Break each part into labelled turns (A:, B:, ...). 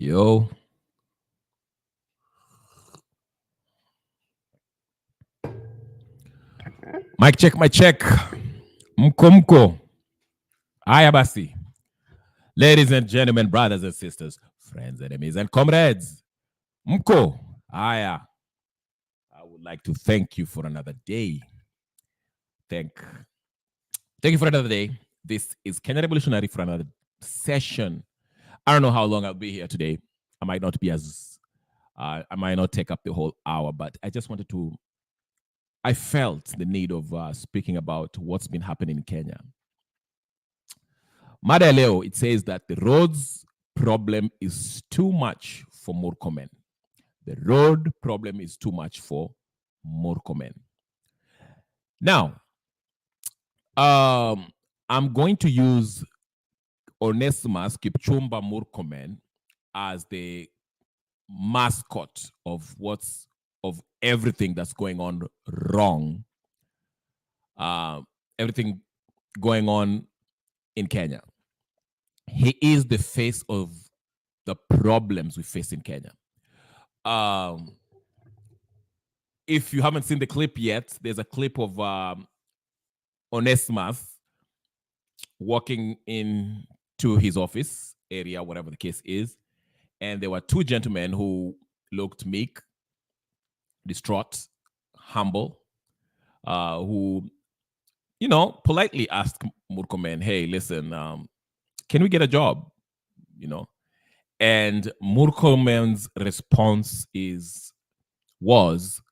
A: Yo, mic check, mic check. Mko. Aya basi. Ladies and gentlemen, brothers and sisters, friends, enemies, and comrades. Mko. Aya. I would like to thank you for another day. Thank you for another day. This is Kenya Revolutionary for another session. I don't know how long I'll be here today. I might not be I might not take up the whole hour, but I felt the need of speaking about what's been happening in Kenya. Mada leo, it says that the roads problem is too much for Murkomen. The road problem is too much for Murkomen. Now, I'm going to use Onesimus Kipchumba Murkomen as the mascot of everything that's going on wrong. Everything going on in Kenya. He is the face of the problems we face in Kenya. If you haven't seen the clip yet, there's a clip of Onesimus walking into his office area, whatever the case is. And there were two gentlemen who looked meek, distraught, humble, who, politely asked Murkomen, hey, listen, can we get a job? And Murkomen's response was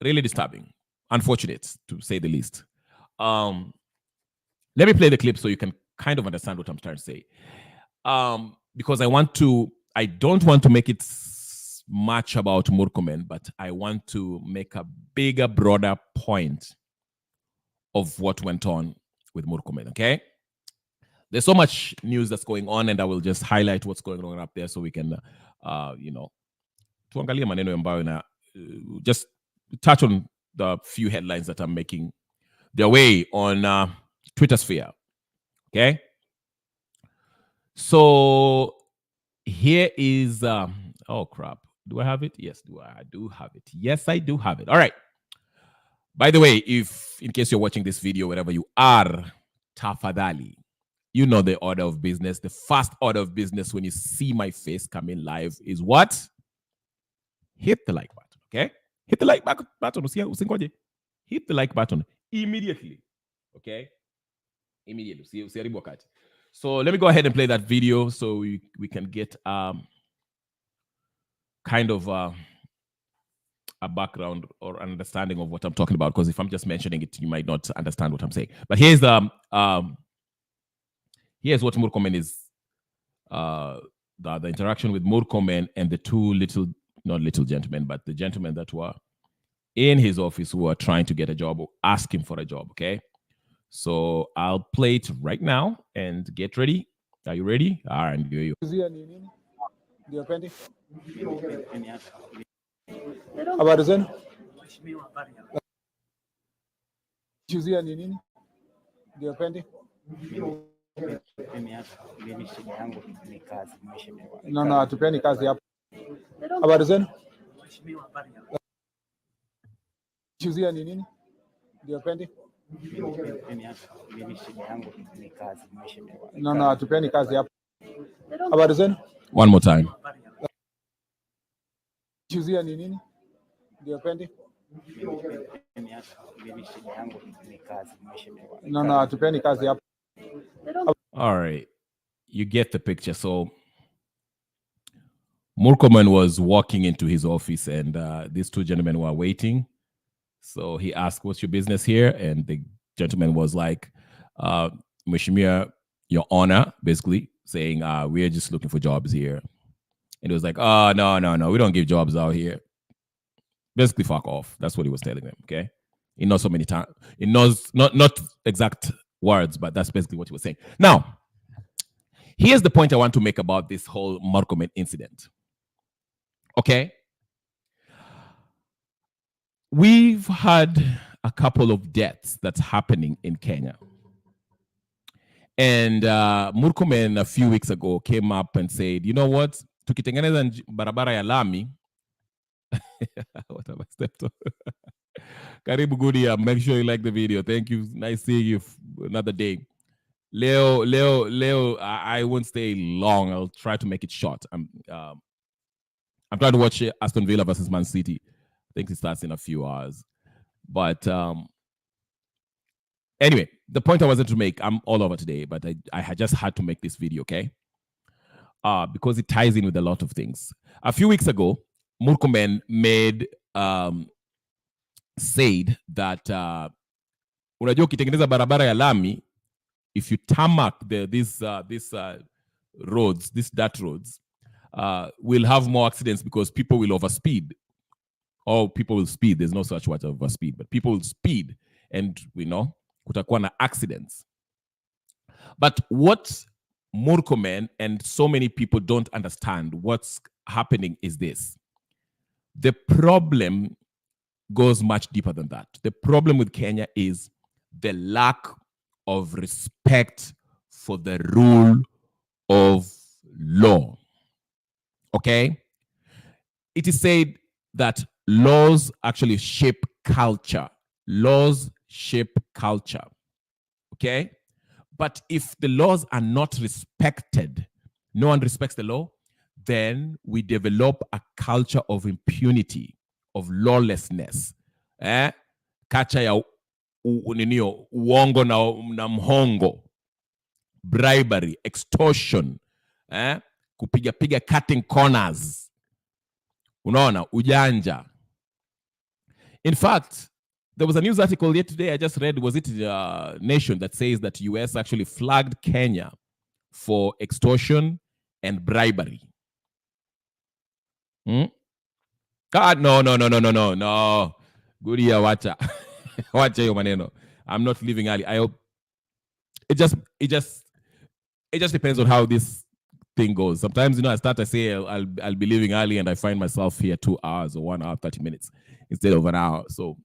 A: really disturbing, unfortunate to say the least. Let me play the clip so you can kind of understand what I'm trying to say. Because I don't want to make it much about Murkomen, but I want to make a bigger, broader point of what went on with Murkomen, okay? There's so much news that's going on, and I will just highlight what's going on up there so we can, tuangalia maneno ambayo na just touch on the few headlines that are making their way on Twitter sphere, okay? So here is, oh crap. Do I have it? Yes, I do have it. Yes, I do have it. All right. By the way, if in case you're watching this video, wherever you are, tafadhali, you know the order of business. The first order of business when you see my face coming live is what? Hit the like button, okay? Hit the like button. Hit the like button immediately, okay? Immediately. So let me go ahead and play that video so we can get kind of a background or understanding of what I'm talking about. Because if I'm just mentioning it, you might not understand what I'm saying. But here's here's what Murkomen is. The interaction with Murkomen and the two not little gentlemen, but the gentlemen that were in his office who are trying to get a job or ask him for a job, okay? So I'll play it right now and get ready. Are you ready? All right, you.
B: Habari zenu? Chuzia ni nini? Ndio pendi? Mimi shida yangu ni kazi, mheshimiwa. No, hatupeni kazi hapo. Habari zenu? Chuzia ni nini? Ndio pendi? Mimi shida yangu ni kazi, mheshimiwa. No, hatupeni kazi hapo. Habari zenu?
A: One more time.
B: Chuzia ni nini? Ndio pendi? Mimi shida yangu ni kazi, mheshimiwa. No, hatupeni kazi hapo.
A: All right. You get the picture. So Murkomen was walking into his office and these two gentlemen were waiting. So he asked, what's your business here? And the gentleman was like, Mheshimiwa, Your Honor, basically saying, we're just looking for jobs here. And it was like, oh, no, we don't give jobs out here. Basically, fuck off. That's what he was telling them, okay? He knows so many times. He knows, not exact words, but that's basically what he was saying. Now, here's the point I want to make about this whole Murkomen incident, okay? We've had a couple of deaths that's happening in Kenya. And Murkomen a few weeks ago came up and said, you know what? tukitengeneza barabara ya lami what have I stepped on? Karibu Gudia, make sure you like the video. Thank you. Nice seeing you another day. Leo, I won't stay long. I'll try to make it short. I'm trying to watch Aston Villa versus Man City. I think it starts in a few hours. But anyway, the point I wanted to make, I'm all over today, but I just had to make this video, okay? Because it ties in with a lot of things. A few weeks ago, Murkomen said that unajua ukitengeneza barabara ya lami, if you tarmac these roads, these dirt roads, we'll have more accidents because people will overspeed. Or people will speed. There's no such word overspeed, but people will speed, and kutakuwa na accidents. But what Murkomen and so many people don't understand what's happening is this. The problem goes much deeper than that. The problem with Kenya is the lack of respect for the rule of law. Okay? It is said that laws actually shape culture. Laws shape culture. Okay? But if the laws are not respected, no one respects the law, then we develop a culture of impunity, of lawlessness. Kacha ya uongo na mhongo, bribery, extortion, kupiga cutting corners, unaona, ujanja. In fact, there was a news article yesterday I just read, was it Nation, that says that US actually flagged Kenya for extortion and bribery. God, no. Gudia, wacha. Wacha yo maneno. I'm not leaving early. I hope it just depends on how this thing goes. Sometimes, I say I'll be leaving early and I find myself here 2 hours or 1 hour, 30 minutes instead of an hour. So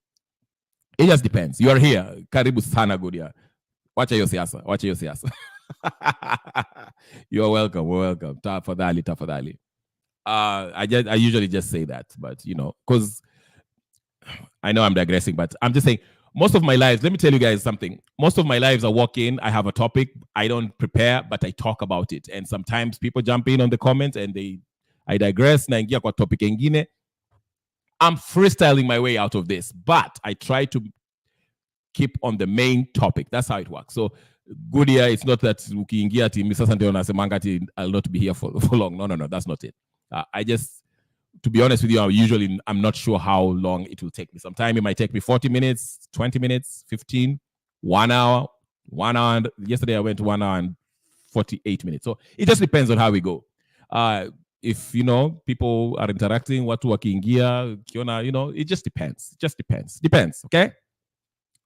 A: it just depends. You are here. Karibu sana Gudia. Wacha yo siasa. You're welcome. We're welcome. Tafadhali. I usually just say that, but because I know I'm digressing, but I'm just saying, most of my lives, let me tell you guys something. Most of my lives I walk in, I have a topic, I don't prepare, but I talk about it. And sometimes people jump in on the comments and I digress, naingia kwa topic engine. I'm freestyling my way out of this, but I try to keep on the main topic. That's how it works. So Gudia, it's not that ukiingia ati Mr. Sante unasemanga ati I'll not be here for long. No, that's not it. I just, to be honest with you, I'm not sure how long it will take me. Sometimes it might take me 40 minutes, 20 minutes, 15, 1 hour. Yesterday I went 1 hour and 48 minutes. So it just depends on how we go. If, people are interacting, watu wakiingia, kiona, it just depends. It just depends, okay?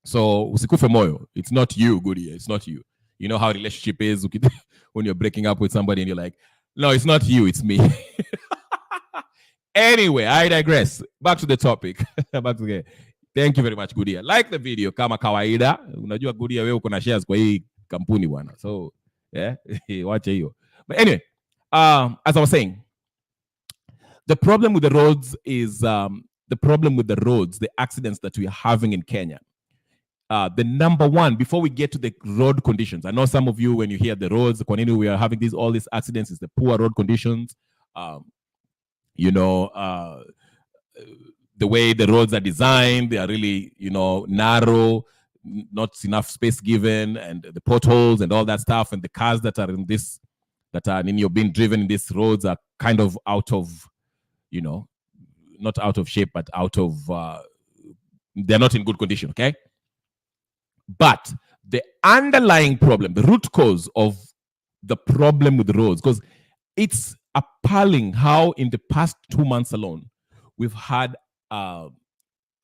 A: So, usikufe moyo. It's not you, Goody. It's not you. You know how a relationship is when you're breaking up with somebody and you're like, no, it's not you, it's me. Anyway, I digress. Back to the topic. Thank you very much, Gudia. Like the video kama kawaida. Unajua Gudia wewe uko na shares kwa hii kampuni bwana. So, yeah, wacha hiyo. But anyway, as I was saying, the problem with the roads is the accidents that we are having in Kenya. The number one, before we get to the road conditions, I know some of you, when you hear the roads, we are having all these accidents, is the poor road conditions. The way the roads are designed, they are really, narrow, not enough space given, and the potholes and all that stuff, and the cars that are being driven in these roads are kind of out of, not out of shape, but out of, they're not in good condition, okay? But the underlying problem, the root cause of the problem with the roads, because it's appalling how in the past 2 months alone, we've had, I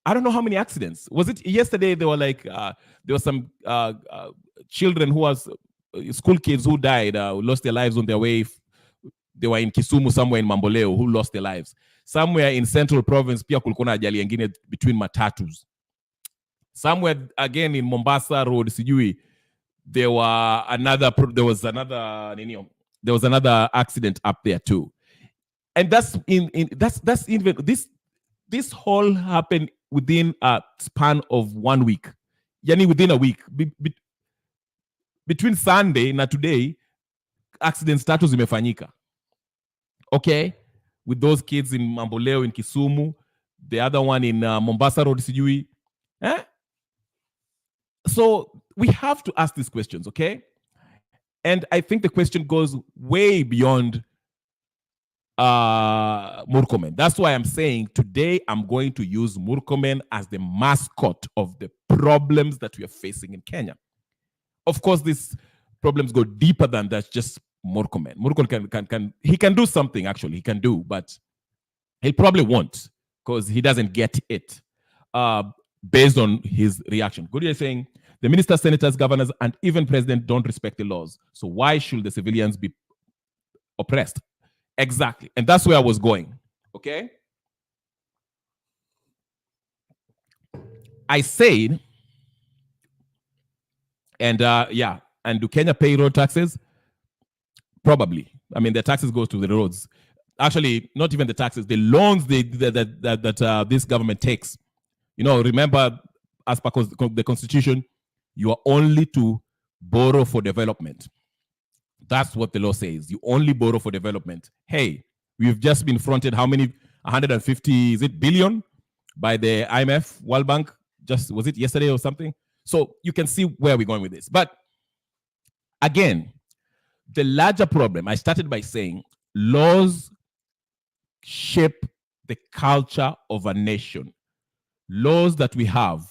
A: don't know how many accidents. Was it yesterday? They were like, there were some children who was, school kids who died, who lost their lives on their way. They were in Kisumu, somewhere in Mamboleo, who lost their lives. Somewhere in Central Province, pia kulikuwa na ajali nyingine between matatus. Somewhere again in Mombasa Road, sijui, there was another accident up there too. And that's even this whole happened within a span of 1 week. Yani within a week. Between Sunday na today, accident status imefanyika. Okay? With those kids in Mamboleo, in Kisumu, the other one in Mombasa Road, sijui. Eh? So we have to ask these questions, okay? And I think the question goes way beyond Murkomen. That's why I'm saying today I'm going to use Murkomen as the mascot of the problems that we are facing in Kenya. Of course, these problems go deeper than that, just Murkomen. Murkomen can do something, actually, he can do, but he probably won't because he doesn't get it based on his reaction. Good, you're saying the ministers, senators, governors, and even president don't respect the laws. So why should the civilians be oppressed? Exactly. And that's where I was going. Okay? I said, and yeah, and do Kenya pay road taxes? Probably. I mean, the taxes go to the roads. Actually, not even the taxes, the loans that this government takes. You know, remember, as per the Constitution, you are only to borrow for development. That's what the law says. You only borrow for development. Hey, we've just been fronted how many? 150, is it billion by the IMF, World Bank? Just, was it yesterday or something? So you can see where we're going with this. But again, the larger problem, I started by saying laws shape the culture of a nation. Laws that we have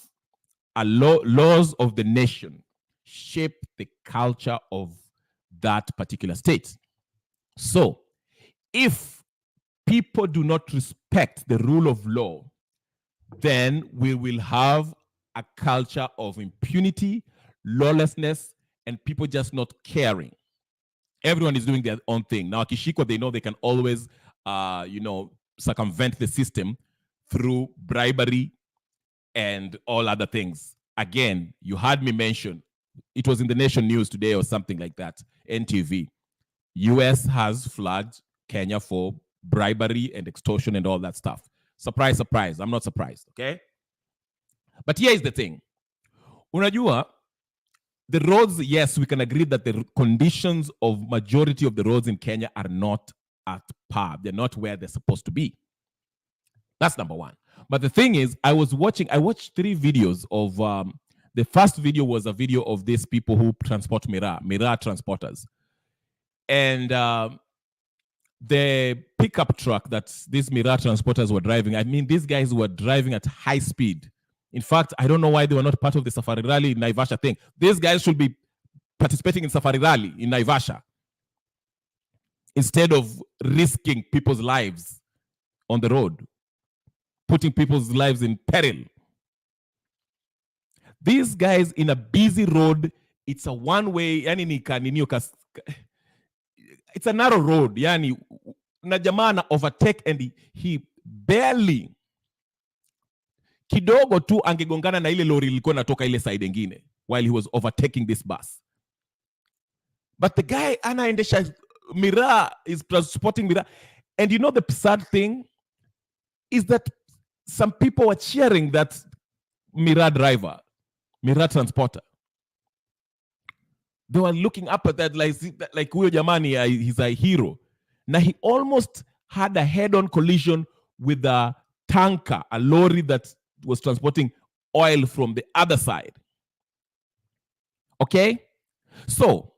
A: are laws of the nation shape the culture of that particular state. So if people do not respect the rule of law, then we will have a culture of impunity, lawlessness, and people just not caring. Everyone is doing their own thing. Now, Kishiko, they know they can always, circumvent the system through bribery and all other things. Again, you heard me mention, it was in the Nation News today or something like that, NTV. US has flagged Kenya for bribery and extortion and all that stuff. Surprise, surprise. I'm not surprised, okay? But here is the thing. Unajua, the roads, yes, we can agree that the conditions of majority of the roads in Kenya are not at par. They're not where they're supposed to be. That's number one. But the thing is, I watched 3 videos of, the first video was a video of these people who transport Miraa transporters. And the pickup truck that these Miraa transporters were driving, I mean, these guys were driving at high speed. In fact, I don't know why they were not part of the Safari Rally in Naivasha thing. These guys should be participating in Safari Rally in Naivasha instead of risking people's lives on the road, putting people's lives in peril. These guys in a busy road, it's a one-way, it's a narrow road, yani na jamaa na overtake and he barely kidogo tu angegongana na ile lori ilikuwa natoka ile side ingine while he was overtaking this bus. But the guy anaendesha Miraa, is transporting Miraa. And you know the sad thing is that some people were cheering that Miraa driver, Miraa transporter. They were looking up at that like huyo jamani, he's a hero. Now he almost had a head-on collision with a tanker, a lorry that was transporting oil from the other side. Okay? So,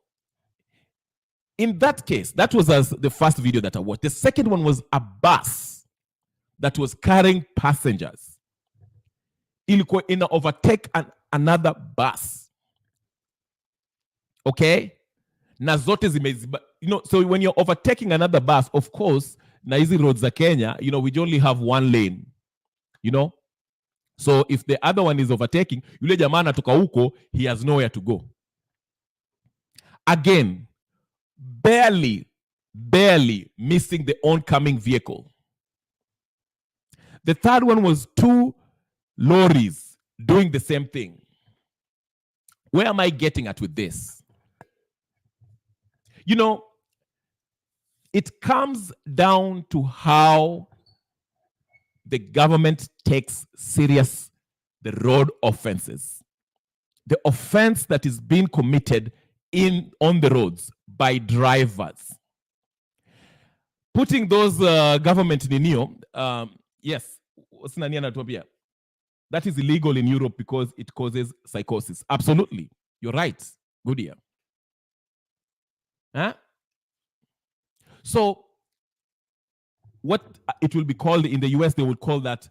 A: in that case, that was the first video that I watched. The second one was a bus that was carrying passengers. Ilikuwa ina overtake another bus. Okay? Na zote zimeziba. So when you're overtaking another bus, of course, na hizi roads za Kenya, we only have one lane. So if the other one is overtaking, yule jamaa anatoka huko, he has nowhere to go. Again, barely missing the oncoming vehicle. The third one was 2 lorries doing the same thing. Where am I getting at with this? It comes down to how the government takes serious the road offenses. The offense that is being committed on the roads by drivers. Putting those government in Neo, yes, that is illegal in Europe because it causes psychosis. Absolutely. You're right. Good year. Huh? So what it will be called in the US, they will call that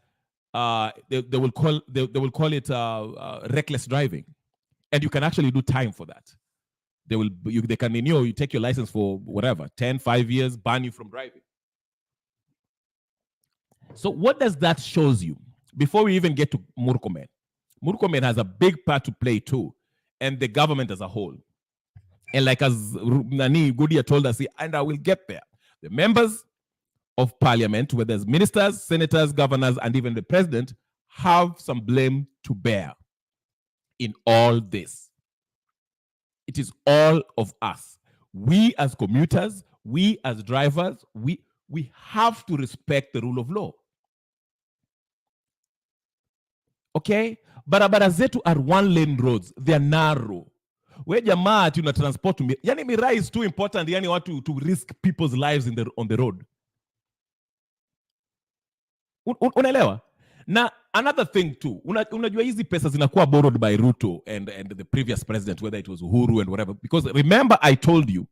A: they will call it reckless driving, and you can actually do time for that. They can renew. You take your license for whatever 5 years, ban you from driving. So what does that shows you? Before we even get to Murkomen, Murkomen has a big part to play too, and the government as a whole. And like as Nani Goodia told us, and I will get there. The members of parliament, whether it's ministers, senators, governors, and even the president, have some blame to bear in all this. It is all of us. We as commuters, we as drivers, we have to respect the rule of law. Okay? Barabara zetu are one-lane roads. They are narrow. We jamaa ati una transport yani miraa is too important yani watu to risk people's lives on the road. Unaelewa? Na another thing too, unajua hizi pesa zinakuwa borrowed by Ruto and the previous president, whether it was Uhuru and whatever, because remember I told you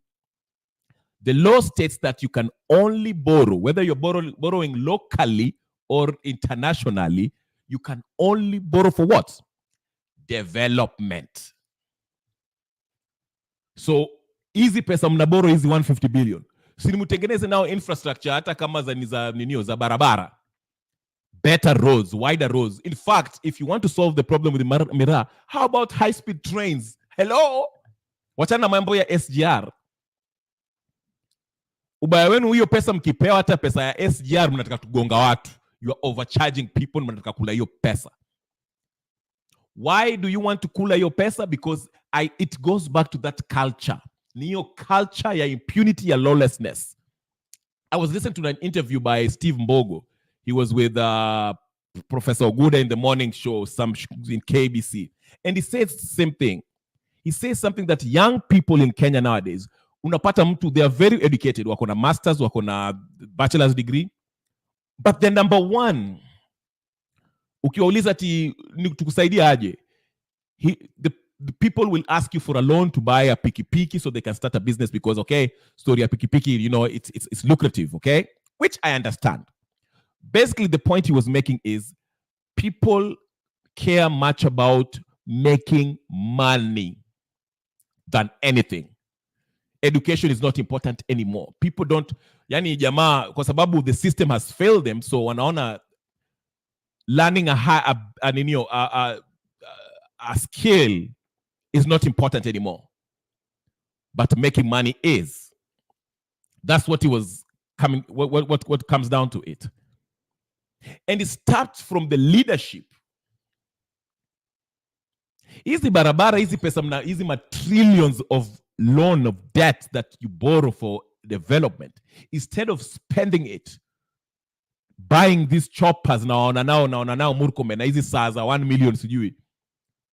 A: the law states that you can only borrow, whether you're borrowing locally or internationally, you can only borrow for what? Development. So easy pesa mnaboro hizi 150 billion. Sinimutengeneze now infrastructure hata kama za barabara. Better roads, wider roads. In fact, if you want to solve the problem with the Miraa, how about high-speed trains? Hello? Wachana mambo ya SGR. Ubaya wenu hiyo pesa mkipewa hata pesa ya SGR mnataka kugonga watu. You are overcharging people, mnataka kula hiyo pesa. Why do you want to kula hiyo pesa? Because it goes back to that culture. Niyo culture ya impunity, ya lawlessness. I was listening to an interview by Steve Mbogo. He was with Professor Oguda in the morning show, in KBC. And he says the same thing. He says something that young people in Kenya nowadays, unapata mtu, they are very educated. Wako na masters, wako na bachelor's degree. But the number one, ukiwauliza ati tukusaidia aje, the people will ask you for a loan to buy a pikipiki so they can start a business because, okay, story ya pikipiki, you know, it's lucrative, okay? Which I understand. Basically, the point he was making is people care much about making money than anything. Education is not important anymore. People don't, yani jamaa, kwa sababu the system has failed them, so wanaona learning a skill is not important anymore. But making money is. That's what he was coming, what comes down to it. And it starts from the leadership. Hizi barabara, hizi pesa mna, hizi trillions of loan of debt that you borrow for development, instead of spending it buying these choppers naona nao Murkomen na hizi saa za 1 million sijui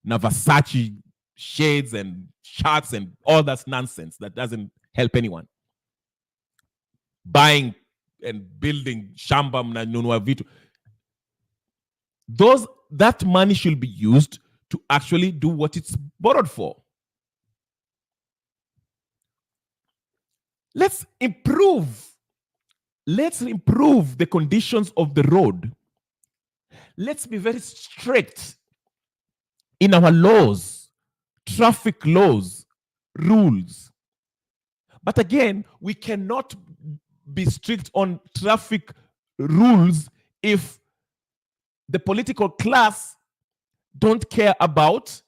A: na Versace shades and shirts and all that nonsense that doesn't help anyone. Buying and building shamba mnanunua vitu. That money should be used to actually do what it's borrowed for. Let's improve the conditions of the road. Let's be very strict in our laws, traffic laws, rules. But again, we cannot be strict on traffic rules if the political class don't care about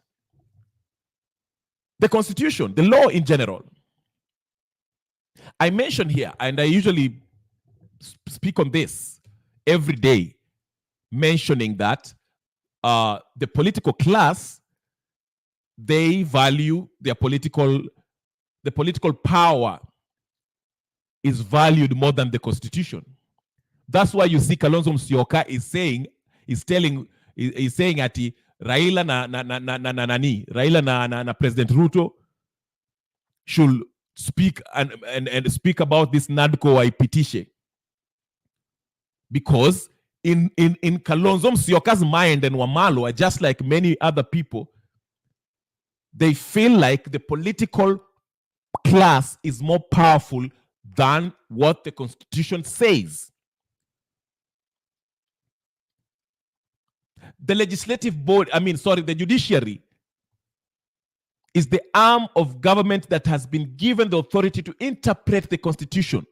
A: the constitution, the law in general. I mentioned here, and I usually speak on this every day, mentioning that the political class, they value the political power is valued more than the Constitution. That's why you see Kalonzo Musyoka is saying ati Raila na President Ruto should speak and speak about this NADCO waipitishe. Because in Kalonzo Musyoka's mind and Wamalo are just like many other people, they feel like the political class is more powerful than what the Constitution says. The legislative board, the judiciary is the arm of government that has been given the authority to interpret the Constitution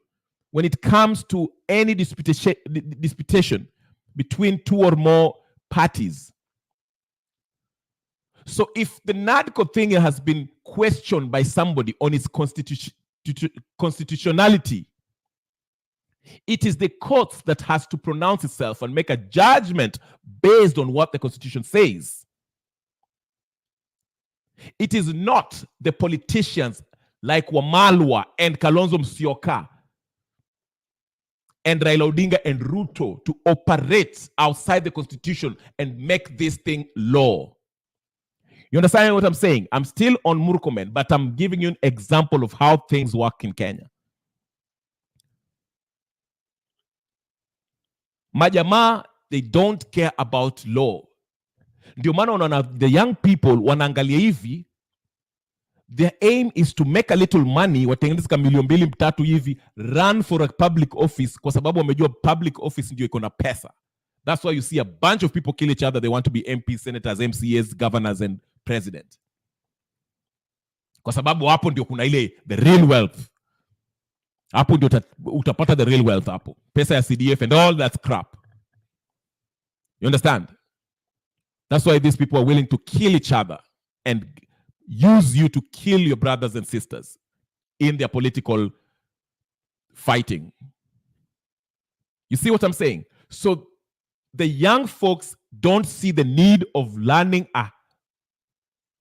A: when it comes to any disputation between two or more parties. So if the NADCO thing has been questioned by somebody on its constitutionality, it is the courts that has to pronounce itself and make a judgment based on what the Constitution says. It is not the politicians like Wamalwa and Kalonzo Musyoka and Raila Odinga and Ruto to operate outside the Constitution and make this thing law. You understand what I'm saying? I'm still on Murkomen, but I'm giving you an example of how things work in Kenya. Majamaa, they don't care about law. Ndio maana unaona the young people wanaangalia hivi, their aim is to make a little money, watengeneze kama milioni 2-3 hivi, run for a public office kwa sababu wamejua public office ndio iko na pesa. That's why you see a bunch of people kill each other. They want to be MPs, senators, MCAs, governors and president. Kwa sababu hapo ndio kuna ile the real wealth. Hapo ndio utapata the real wealth hapo. Pesa ya CDF and all that crap. You understand? That's why these people are willing to kill each other and use you to kill your brothers and sisters in their political fighting. You see what I'm saying? So the young folks don't see the need of learning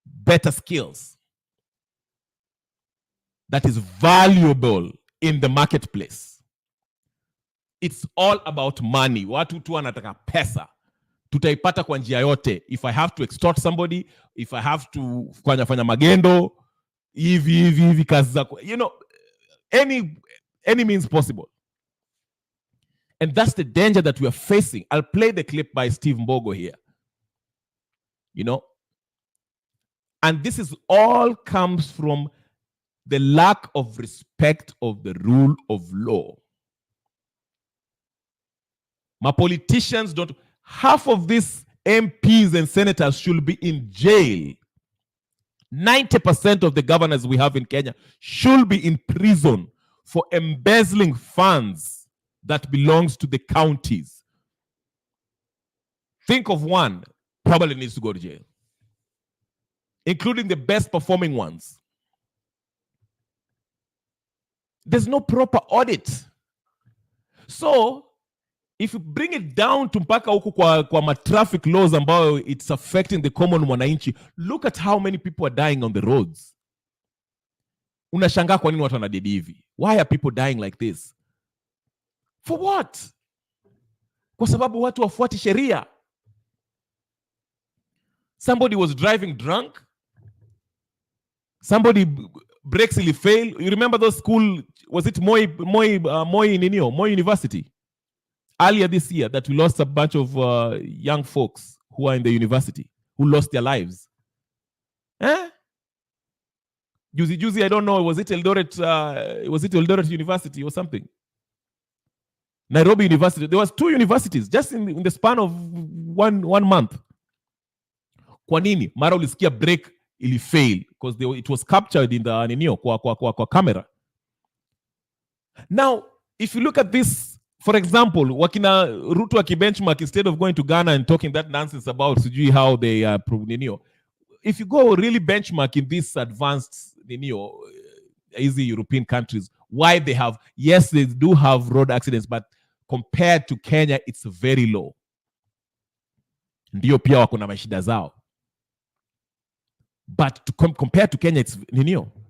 A: better skills that is valuable in the marketplace. It's all about money. Watu tu wanataka pesa. Tutaipata kwa njia yote. If I have to extort somebody, if I have to fanya magendo, hivi kazi zako, any means possible. And that's the danger that we are facing. I'll play the clip by Steve Mbogo here. And this is all comes from the lack of respect of the rule of law. My politicians don't. Half of these MPs and senators should be in jail. 90% of the governors we have in Kenya should be in prison for embezzling funds that belongs to the counties. Think of one, probably needs to go to jail, including the best performing ones. There's no proper audit. So, if you bring it down to mpaka huku kwa traffic laws ambayo it's affecting the common mwananchi, look at how many people are dying on the roads. Unashangaa kwa nini watu wanadedi hivi? Why are people dying like this? For what? Kwa sababu watu wafuati sheria. Somebody was driving drunk. Somebody brakes ili fail. You remember those school, was it Moi University? Earlier this year that we lost a bunch of young folks who are in the university, who lost their lives. Juzi, I don't know, was it Eldoret University or something? Nairobi University. There was 2 universities just in the span of one month. Kwa nini? Mara ulisikia break ili fail because it was captured in the kwa camera. Now, if you look at this, for example, wakina Ruto benchmark, instead of going to Ghana and talking that nonsense about how they if you go really benchmark in these advanced easy European countries, why they have, yes, they do have road accidents, but compared to Kenya, it's very low. Ndio pia wako na mashida zao. But compared to Kenya,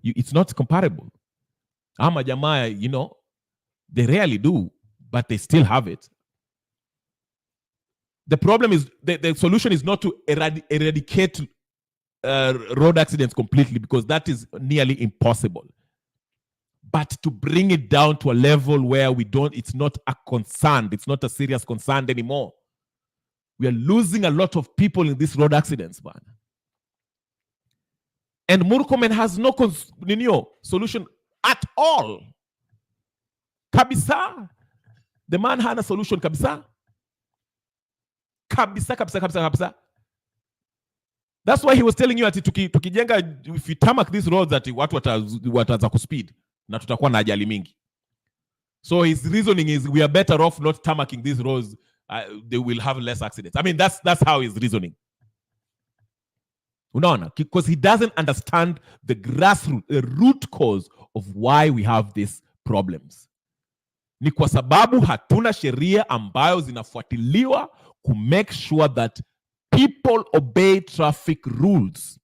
A: it's not comparable. Ama jamaa, They rarely do, but they still have it. The problem is, the solution is not to eradicate road accidents completely, because that is nearly impossible. But to bring it down to a level where it's not a concern, it's not a serious concern anymore. We are losing a lot of people in these road accidents, man. And Murkomen has no solution at all. Kabisa. The man had a solution, kabisa. Kabisa. That's why he was telling you that tukijenga, if you tarmac these roads, that watu wataanza kuspeed na tutakuwa na ajali mingi. So his reasoning is, we are better off not tarmacking these roads. They will have less accidents. I mean, that's how he's reasoning. Unaona, because he doesn't understand the grassroots, the root cause of why we have these problems. Ni kwa sababu hatuna sheria ambayo zinafuatiliwa to make sure that people obey traffic rules.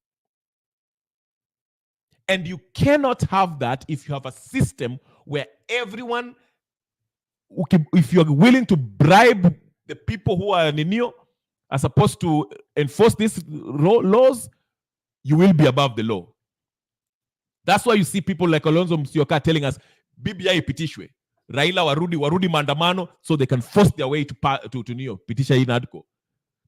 A: And you cannot have that if you have a system where everyone, if you're willing to bribe the people who are are supposed to enforce these laws, you will be above the law. That's why you see people like Alonzo Musyoka telling us, BBI ipitishwe, Raila warudi maandamano, so they can force their way to pitisha inadko,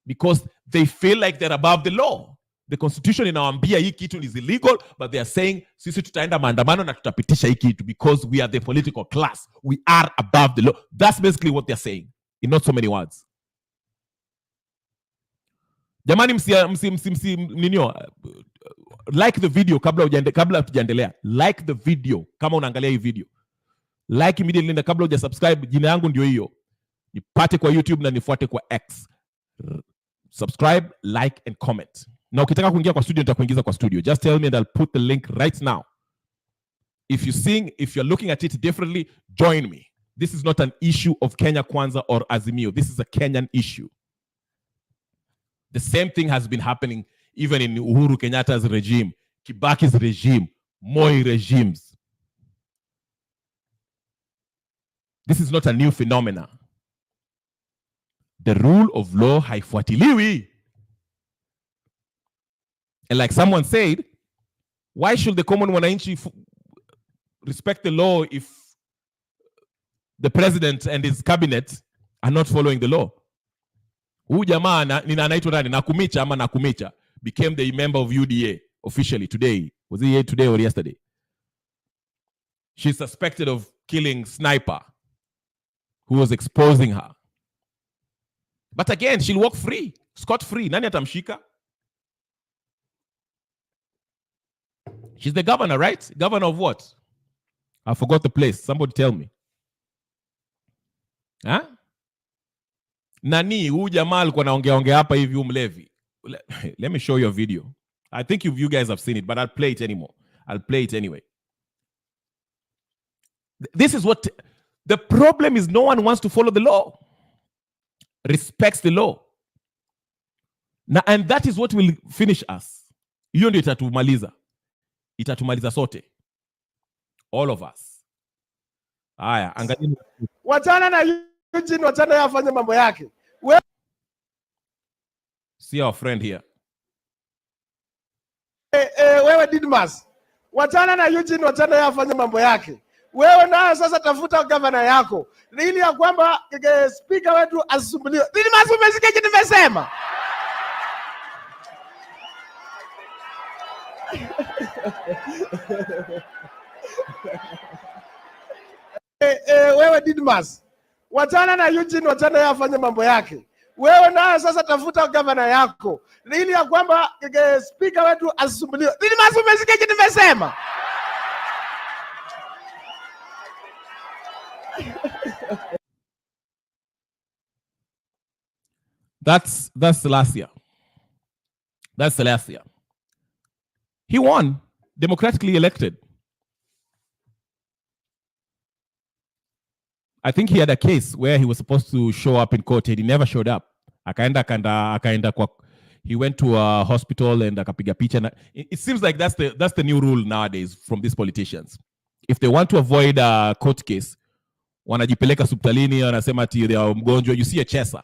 A: because they feel like they're above the law. The constitution inawaambia hii kitu is illegal, but they are saying sisi tutaenda maandamano na tutapitisha hii kitu because we are the political class. We are above the law. That's basically what they're saying in not so many words. Jamani, like the video kabla tujaendelea. Like the video kama unaangalia hii video. Like immediately na kabla hujasubscribe. Jina yangu ndio hiyo. Nipate kwa YouTube na nifuate kwa X. Subscribe, like and comment. Na ukitaka kuingia kwa studio nitakuingiza kwa studio. Just tell me and I'll put the link right now. If you're looking at it differently, join me. This is not an issue of Kenya Kwanza or Azimio. This is a Kenyan issue. The same thing has been happening even in Uhuru Kenyatta's regime, Kibaki's regime, Moi regimes. This is not a new phenomenon. The rule of law haifuatiliwi. And like someone said, why should the common wananchi respect the law if the president and his cabinet are not following the law? Huyu jamaa anaitwa nani? Nakumicha became the member of UDA officially today. Was he here today or yesterday? She's suspected of killing Sniper, who was exposing her. But again, she'll walk free, scot-free. Nani atamshika? She's the governor, right? Governor of what? I forgot the place. Somebody tell me. Huh? Nani, huyu jamaa alikuwa anaongea hapa hivi umlevi. Let me show you a video. I think you guys have seen it, but I'll play it anymore. I'll play it anyway. This is what the problem is. No one wants to follow the law, respects the law. Now, and that is what will finish us. Hiyo ndio itatumaliza sote. All of us. Haya, angalia.
C: Wachana na Eugene, wachana yeye afanye mambo yake.
A: See our friend here.
C: Wewe Didmas. Wachana na Eugene, wachana yeye afanye mambo yake. Wewe nayo sasa tafuta governor yako. Ili ya kwamba speaker wetu asisumbuliwe. Didmas, umesikia kitu nimesema? Wewe Didmas. Wachana na Eugene, wachana yeye afanye mambo yake. Wewe nayo sasa tafuta governor yako. Ili ya kwamba speaker wetu asisumbuliwe. Didmas, umesikia kitu nimesema?
A: That's last year. That's the last year. He won, democratically elected. I think he had a case where he was supposed to show up in court and he never showed up. He went to a hospital and akapiga picha. It seems like that's the new rule nowadays from these politicians. If they want to avoid a court case, wanajipeleka hospitalini, wanasema ati they are mgonjwa. You see a chaser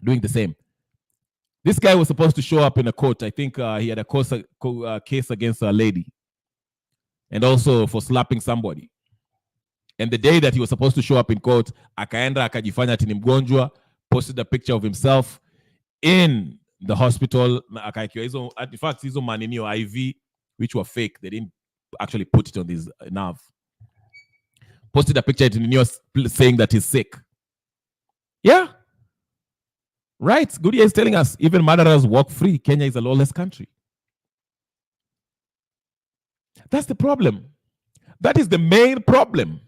A: doing the same. This guy was supposed to show up in a court. I think he had a case against a lady and also for slapping somebody. And the day that he was supposed to show up in court, akaenda akajifanya ati ni mgonjwa, posted a picture of himself in the hospital. In fact, hizo maninio IV, which were fake. They didn't actually put it on his nerve. Posted a picture saying that he's sick. Yeah. Right. Goodyear is telling us even murderers walk free. Kenya is a lawless country. That's the problem. That is the main problem.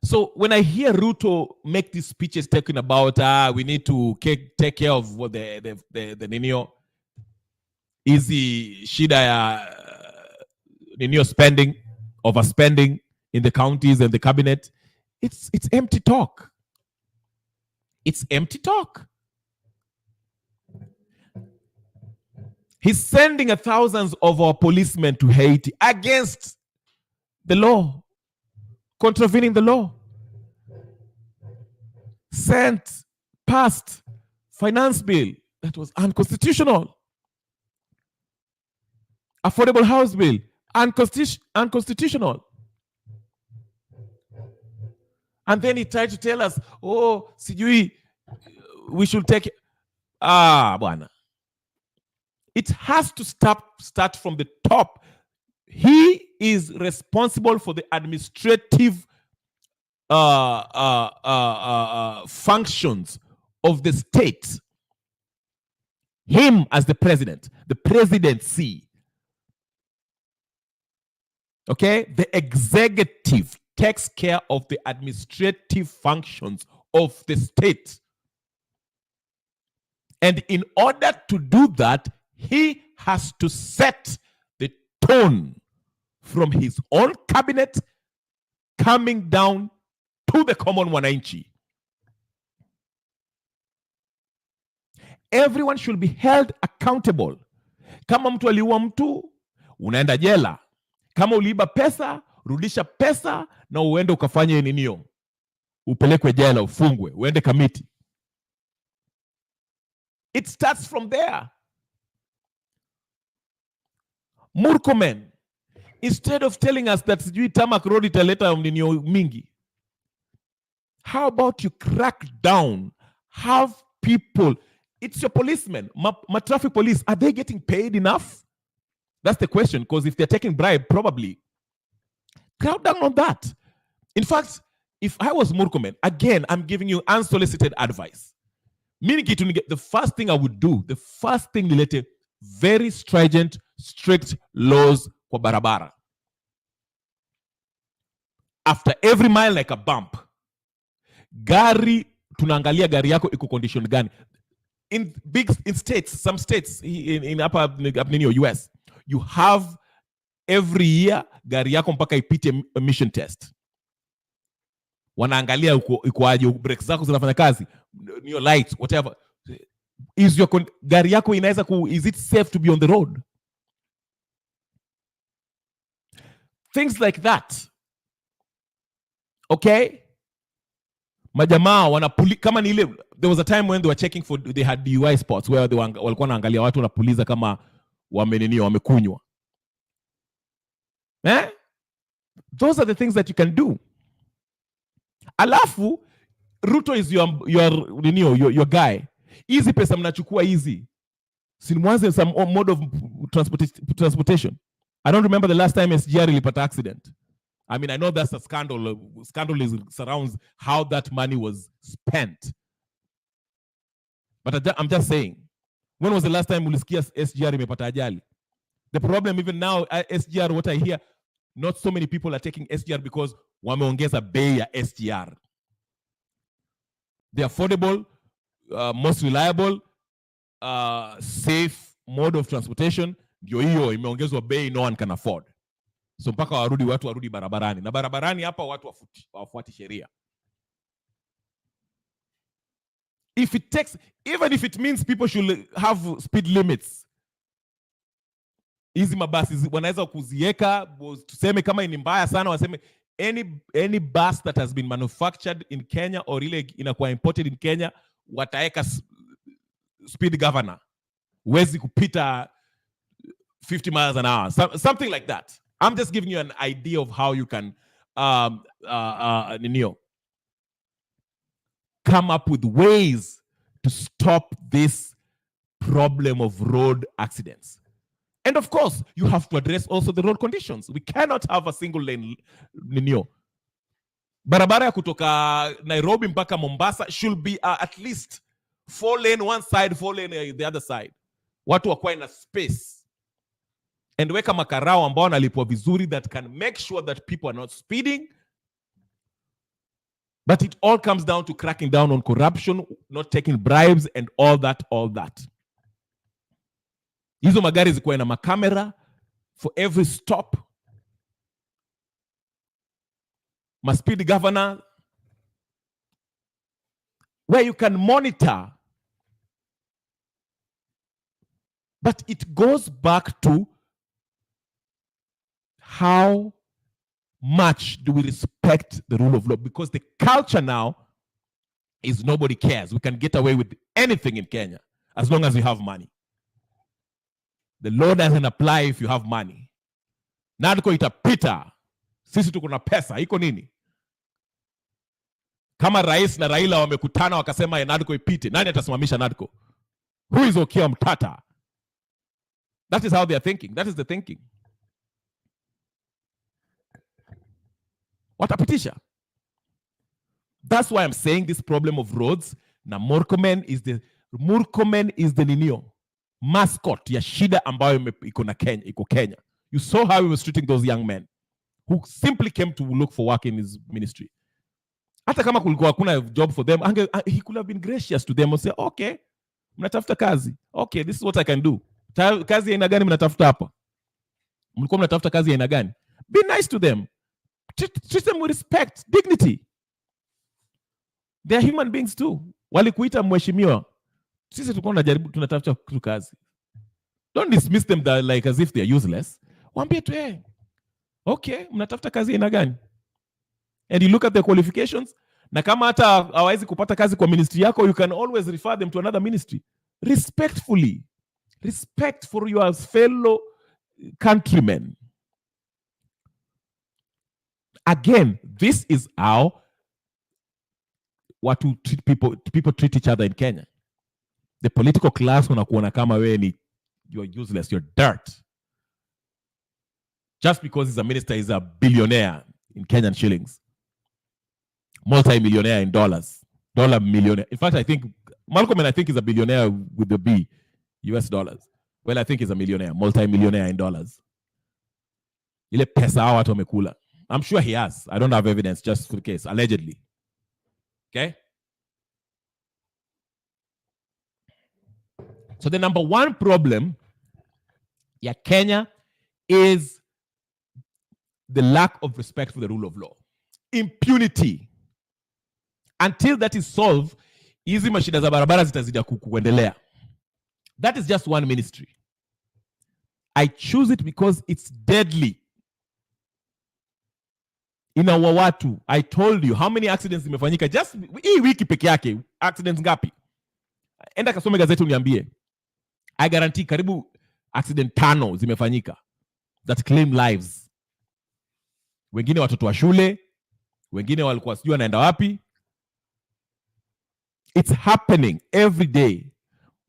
A: So when I hear Ruto make these speeches talking about we need to take care of what the Ninio easy shida ya Ninio spending, overspending in the counties and the cabinet, it's empty talk. It's empty talk. He's sending thousands of our policemen to Haiti against the law, contravening the law. Passed finance bill that was unconstitutional. Affordable house bill, unconstitutional. And then he tried to tell us, sijui, we should take it. Bwana. It has to start from the top. He is responsible for the administrative functions of the state. Him as the president, the presidency. Okay? The executive takes care of the administrative functions of the state. And in order to do that, he has to set the tone from his own cabinet coming down to the common wananchi. Everyone should be held accountable. Kama mtu aliua mtu, unaenda jela. Kama uliiba pesa, rudisha pesa na uende ukafanye ninio. Upelekwe jela, ufungwe, uende kamiti. It starts from there. Murkomen, instead of telling us that sijui Tamak Road italeta ninio mingi, how about you crack down, have people, it's your policemen, my traffic police, are they getting paid enough? That's the question, because if they're taking bribe, probably. Crack down on that. In fact, if I was Murkomen, again, I'm giving you unsolicited advice. Meaning, the first thing I would do, the first thing related, very stringent, strict laws kwa barabara. After every mile, like a bump. Gari, tunaangalia gari yako iko condition gani. In states, some states in upper US, you have every year gari yako mpaka ipite emission test. Wanaangalia iko aje, brakes zako zinafanya kazi, your lights, whatever. Gari yako inaweza is it safe to be on the road? Things like that. Okay? Majamaa kama ni ile, there was a time when they were checking for, they had DUI spots where walikuwa wanaangalia watu wanapuliza kama wamekunywa. Those are the things that you can do. Alafu Ruto is your guy. Easy pesa mnachukua easy. Sinimwanze some mode of transportation. I don't remember the last time SGR ilipata accident. I mean, I know that's a scandal. Scandal surrounds how that money was spent. But I'm just saying, when was the last time ulisikia SGR imepata ajali? The problem even now, SGR, what I hear, not so many people are taking SGR because wameongeza bei ya SGR. The affordable, most reliable, safe mode of transportation, ndio hiyo imeongezwa bei no one can afford. So mpaka watu warudi barabarani. Na barabarani hapa watu wafuati sheria. Even if it means people should have speed limits. Hizi mabasi wanaweza kuzieka, tuseme kama ni mbaya sana waseme any bus that has been manufactured in Kenya or ile inakuwa imported in Kenya, wataeka speed governor. Huwezi kupita 50 miles an hour. Something like that. I'm just giving you an idea of how you can come up with ways to stop this problem of road accidents. And of course, you have to address also the road conditions. We cannot have a single lane. Barabara ya kutoka Nairobi mpaka Mombasa should be at least 4 lane one side, 4 lane the other side. Watu wakuwa na space. And weka makarao ambao wanalipwa vizuri that can make sure that people are not speeding. But it all comes down to cracking down on corruption, not taking bribes and all that. Hizo magari zikuwa na makamera for every stop. My speed governor, where you can monitor. But it goes back to how much do we respect the rule of law? Because the culture now is nobody cares. We can get away with anything in Kenya as long as we have money. The law doesn't apply if you have money. NADCO itapita. Sisi tuko na pesa. Iko nini? Kama rais na Raila wamekutana wakasema ya NADCO ipite, nani atasimamisha NADCO? Who is Okia Mtata? That is how they are thinking. That is the thinking. Watapitisha. That's why I'm saying this problem of roads. Na Murkomen is the ninio mascot ya shida ambayo iko Kenya. You saw how he was treating those young men who simply came to look for work in his ministry. Hata kama kulikuwa hakuna job for them, he could have been gracious to them and say, okay, mnatafuta kazi. Okay, this is what I can do. Kazi ya aina gani mnatafuta hapa? Mlikuwa mnatafuta kazi ya aina gani? Be nice to them. Treat them with respect, dignity. They are human beings too. Walikuita mheshimiwa. Sisi tulikuwa tunatafuta kazi. Don't dismiss them like as if they are useless. Waambie tu, okay, mnatafuta kazi aina gani? And you look at their qualifications. Na kama hata hawawezi kupata kazi kwa ministry yako, you can always refer them to another ministry. Respectfully. Respect for your fellow countrymen. Again, this is how people treat each other in Kenya. The political class wanakuona kama wewe you're useless, you're dirt. Just because he's a minister, he's a billionaire in Kenyan shillings. Multi-millionaire in dollars. Dollar millionaire. In fact, I think Murkomen is a billionaire with the B, US dollars. Well, I think he's a millionaire, multi-millionaire in dollars. Ile pesa hawa watu wamekula. I'm sure he has. I don't have evidence, just for the case, allegedly. Okay? So the number one problem in Kenya is the lack of respect for the rule of law. Impunity. Until that is solved, hizi mashida za barabara zitazidi kuendelea. That is just one ministry. I choose it because it's deadly. Inaua watu. I told you how many accidents zimefanyika just hii wiki peke yake. Accidents ngapi? Enda kasome gazeti uniambie. I guarantee karibu accident 5 zimefanyika that claim lives. Wengine watoto wa shule, wengine walikuwa sijui wanaenda wapi. It's happening every day.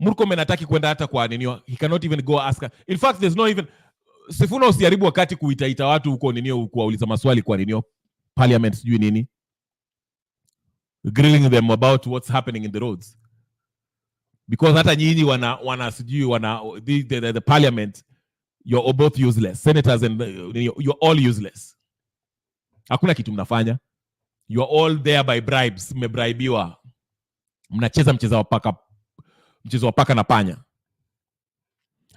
A: Murkomen hataki kwenda hata kwa nini. He cannot even go ask her. In fact, there's no even Sifuna usiharibu wakati kuitaita watu huko nini kuwauliza maswali kwa nini parliament sijui nini. Grilling them about what's happening in the roads. Because hata nyinyi the parliament, you're both useless. Senators and you're all useless. Hakuna kitu mnafanya. You're all there by bribes. Mmebraibiwa. Mnacheza mchezo wa paka na panya.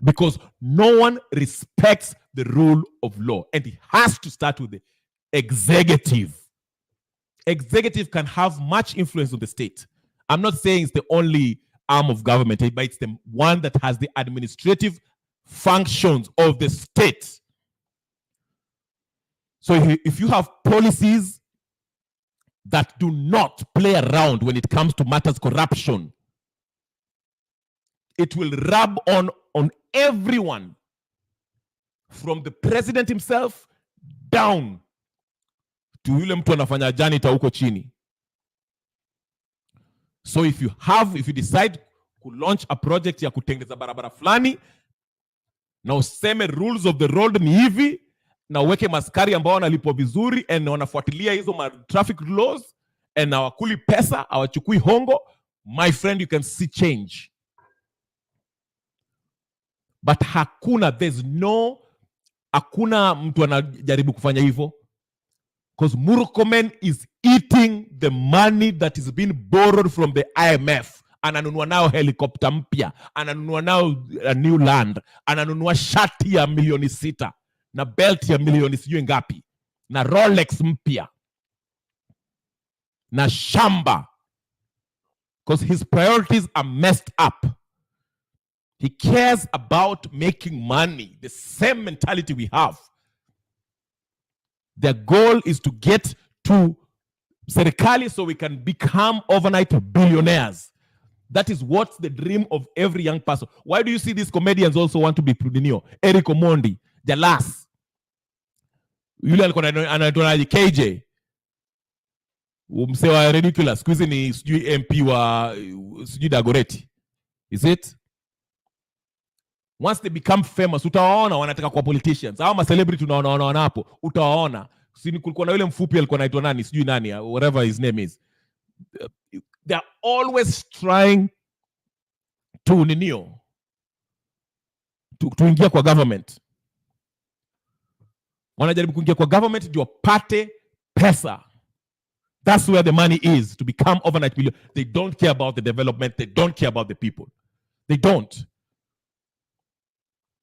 A: Because no one respects the rule of law. And it has to start with the executive. Executive can have much influence on the state. I'm not saying it's the only arm of government, but it's the one that has the administrative functions of the state. So if you have policies that do not play around when it comes to matters corruption, it will rub on everyone, from the president himself down to yule mtu anafanya janitor huko chini. So if you decide to launch a project ya kutengeza barabara fulani, na useme rules of the road ni hivi, na uweke maskari ambao wanalipwa vizuri and wanafuatilia hizo traffic laws and hawakuli pesa, hawachukui hongo, my friend, you can see change. But hakuna mtu anajaribu kufanya hivyo, because Murkomen is eating the money that is being borrowed from the IMF. Ananunua nao helicopter mpya, ananunua nao a new land, ananunua shati ya milioni 6 na belt ya milioni sijui ngapi na Rolex mpya na shamba, because his priorities are messed up. He cares about making money, the same mentality we have. Their goal is to get to serikali so we can become overnight billionaires. That is what's the dream of every young person. Why do you see these comedians also want to be Prudinio? Eric Omondi, Jalas, yule alikuwa anaitwa KJ, msewa ridiculous, squeeze ni sijui MP wa sijui Dagoretti. Is it? Once they become famous, utawaona wanataka kwa politicians. Hao ma celebrity tunaona hapo, utawaona. Sini kulikuwa na yule mfupi alikuwa anaitwa nani, sijui nani, whatever his name is. They are always trying to ingia kwa government. Wanajaribu kuingia kwa government ndio pate pesa. That's where the money is, to become overnight million. They don't care about the development. They don't care about the people. They don't.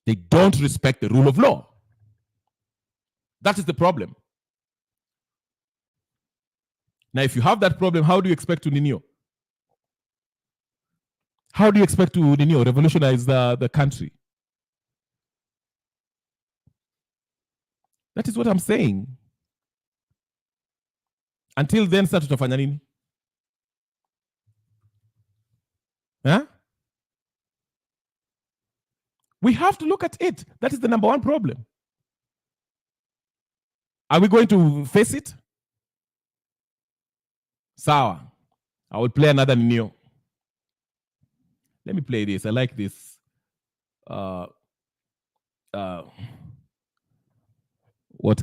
A: They don't respect the rule of law. That is the problem. Now, if you have that problem, how do you expect to How do you expect to revolutionize the country? That is what I'm saying. Until then, sasa tutafanya nini? Huh? We have to look at it. That is the number one problem. Are we going to face it? Sawa. I will play another Nino. Let me play this. I like this. What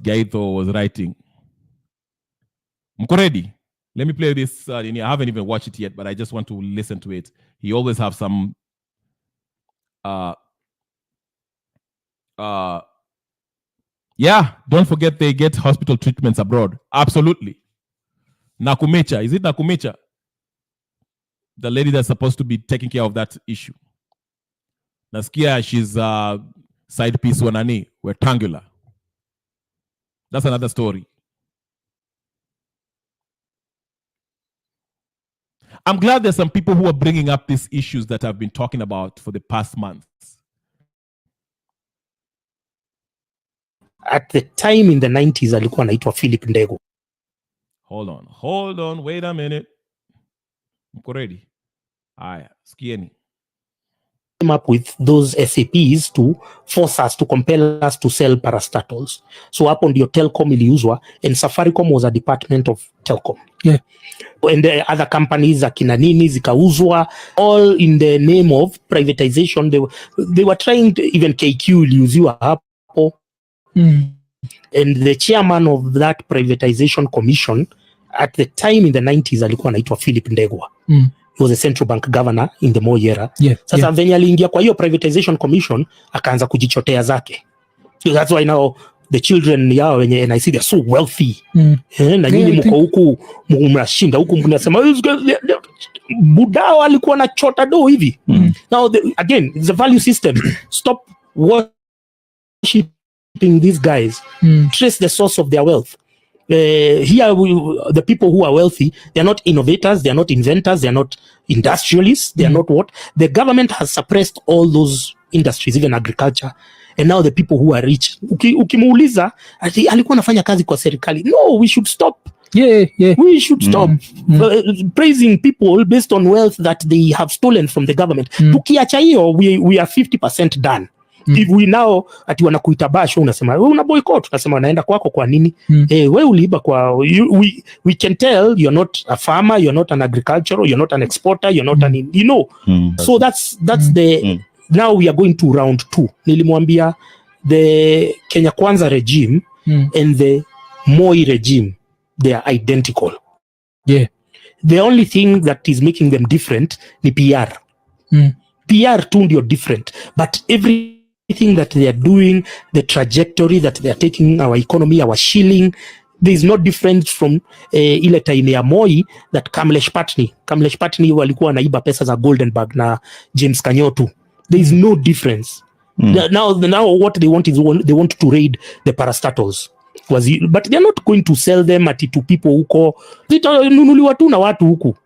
A: Gaito was writing. Mko ready? Let me play this. I haven't even watched it yet, but I just want to listen to it. He always have some yeah, don't forget they get hospital treatments abroad. Absolutely. Nakumecha. Is it Nakumecha? The lady that's supposed to be taking care of that issue. Nasikia, she's side piece wanani, rectangular. That's another story. I'm glad there's some people who are bringing up these issues that I've been talking about for the past months.
D: At the time in the 90s, alikuwa anaitwa Philip Ndego.
A: Hold on, wait a minute. Mko ready? Aya, sikieni.
D: Came up with those SAPs to force us, to compel us to sell parastatols. So hapo ndio Telcom iliuzwa, and Safaricom was a department of Telcom.
B: Yeah.
D: And the other companies akina nini zikauzwa, all in the name of privatization. They were trying to, even KQ iliuziwa hapo. And the chairman of that privatization commission at the time in the 90s alikuwa anaitwa Philip Ndegwa. He was a central bank governor in the Moi era. Sasa venye aliingia kwa hiyo privatization commission akaanza kujichotea zake. So that's why now the children yao wenye NIC they're so wealthy. Na nyinyi mko huku mnashinda huku mnasema budao alikuwa na chota do hivi. Now again it's a value system. Stop worshiping these guys. Trace the source of their wealth. Here the people who are wealthy, they're not innovators, they're not inventors, they're not industrialists, they're not what? The government has suppressed all those industries, even agriculture, and now the people who are rich, ukimuuliza alikuwa anafanya kazi kwa serikali. No, we should stop. We should stop praising people based on wealth that they have stolen from the government. Tukiacha hiyo, we are 50% done. If we now ati wanakuita basho, unasema wewe una boycott, unasema wanaenda kwako kwa nini? Wewe uliiba kwa we can tell you're not a farmer, you're not an agricultural, you're not an exporter, you're not an so that's the now we are going to round 2. Nilimwambia the Kenya Kwanza regime and the Moi regime, they are identical. The only thing that is making them different ni PR. PR tu ndio different, but everything that they are doing, the trajectory that they are taking our economy, our shilling, there is no difference from ile time ya Moi that Kamlesh Patni walikuwa wanaiba pesa za Goldenberg na James Kanyotu. There is no difference. Now what they want is they want to raid the parastatals. But they are not going to sell them to people huko. Zitanunuliwa tu na watu huku.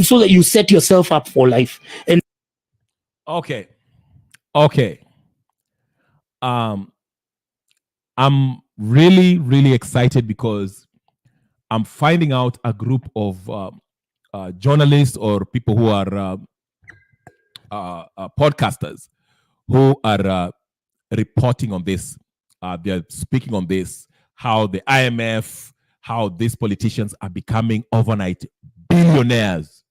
D: So that you set yourself up for life. And
A: okay. I'm really excited because I'm finding out a group of journalists or people who are podcasters who are reporting on this. They're speaking on this, how the IMF, how these politicians are becoming overnight billionaires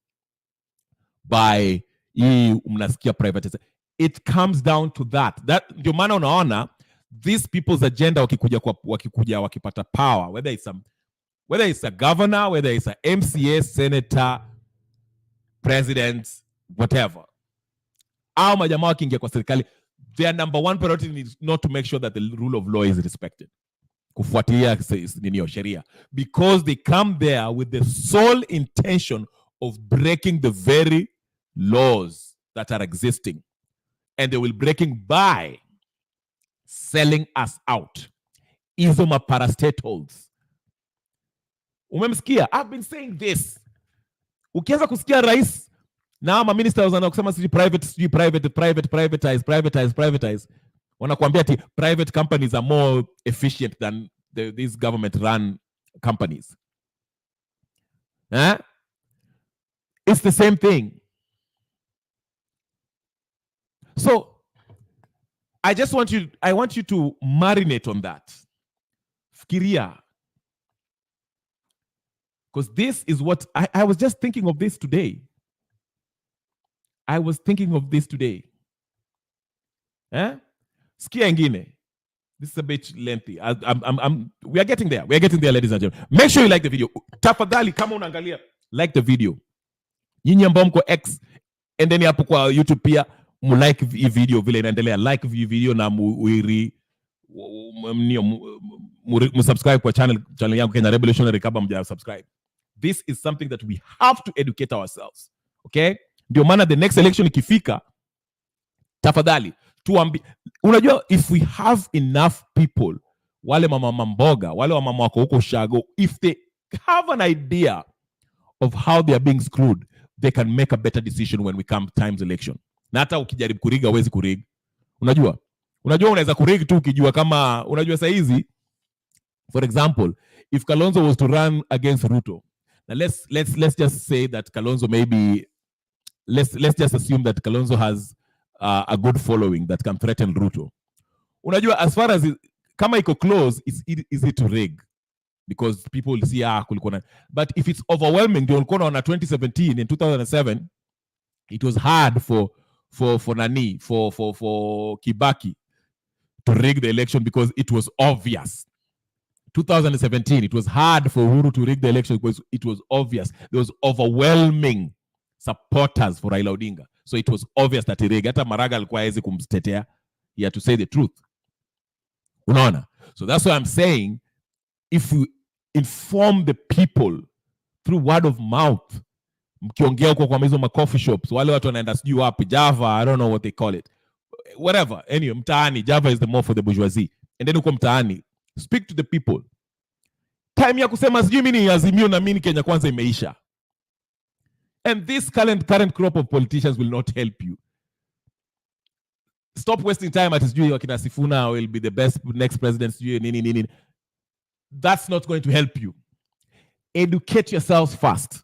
A: by mnasikia privatization. It comes down to that. Ndio maana unaona these people's agenda wakikuja wakipata power, whether it's a governor, whether it's a MCA, senator, president, whatever. Au majamaa wakiingia kwa serikali, their number one priority is not to make sure that the rule of law is respected. Kufuatilia nini sheria. Because they come there with the sole intention of breaking the very laws that are existing. And they will breaking by selling us out. Hizo maparastatals. Umemsikia? I've been saying this. Ukianza kusikia rais na ama ministers wanakusema privatize. Wanakuambia ati private companies are more efficient than these government run companies. It's the same thing. So I want you to marinate on that. Fikiria. Because this is what I was just thinking of this today. Skia ingine. This is a bit lengthy. We are getting there. Ladies and gentlemen. Make sure you like the video. Tafadhali kama unaangalia, like the video. Nyinyi ambao mko X, and then hapo kwa YouTube pia like hii video vile inaendelea. Like hii video na subscribe kwa channel yangu Kenya Revolutionary kama mja subscribe. This is something that we have to educate ourselves. Okay? Ndio maana the next election ikifika, tafadhali unajua, if we have enough people, wale mama mboga, wale wa mama wako huko shago, if they have an idea of how they are being screwed, they can make a better decision when we come times election. Na hata ukijaribu kuriga huwezi kurig. Unajua unaweza kurig tu ukijua kama unajua saa hizi, for example, if Kalonzo was to run against Ruto. Now let's just say that Kalonzo maybe let's just assume that Kalonzo has a good following that can threaten Ruto. Unajua, as far as kama iko close, it's easy to rig because people will see kulikuwa. But if it's overwhelming, ndio ulikuwa unaona 2017 and 2007, it was hard for Kibaki to rig the election because it was obvious. 2017, it was hard for Uhuru to rig the election because it was obvious. There was overwhelming supporters for Raila Odinga. So it was obvious that he rigged. Hata Maraga alikuwa hawezi kumtetea. He had to say the truth. Unaona? So that's why I'm saying, if we inform the people through word of mouth, mkiongea huko kwa hizo coffee shops, wale watu wanaenda sijui wapi, Java, I don't know what they call it. Whatever. Anyway, mtaani, Java is the more for the bourgeoisie. And then uko mtaani, speak to the people. Time ya kusema sijui mimi ni Azimio na mimi Kenya Kwanza imeisha. And this current crop of politicians will not help you. Stop wasting time at sijui wakina Sifuna will be the best next president, sijui nini. That's not going to help you. Educate yourselves first.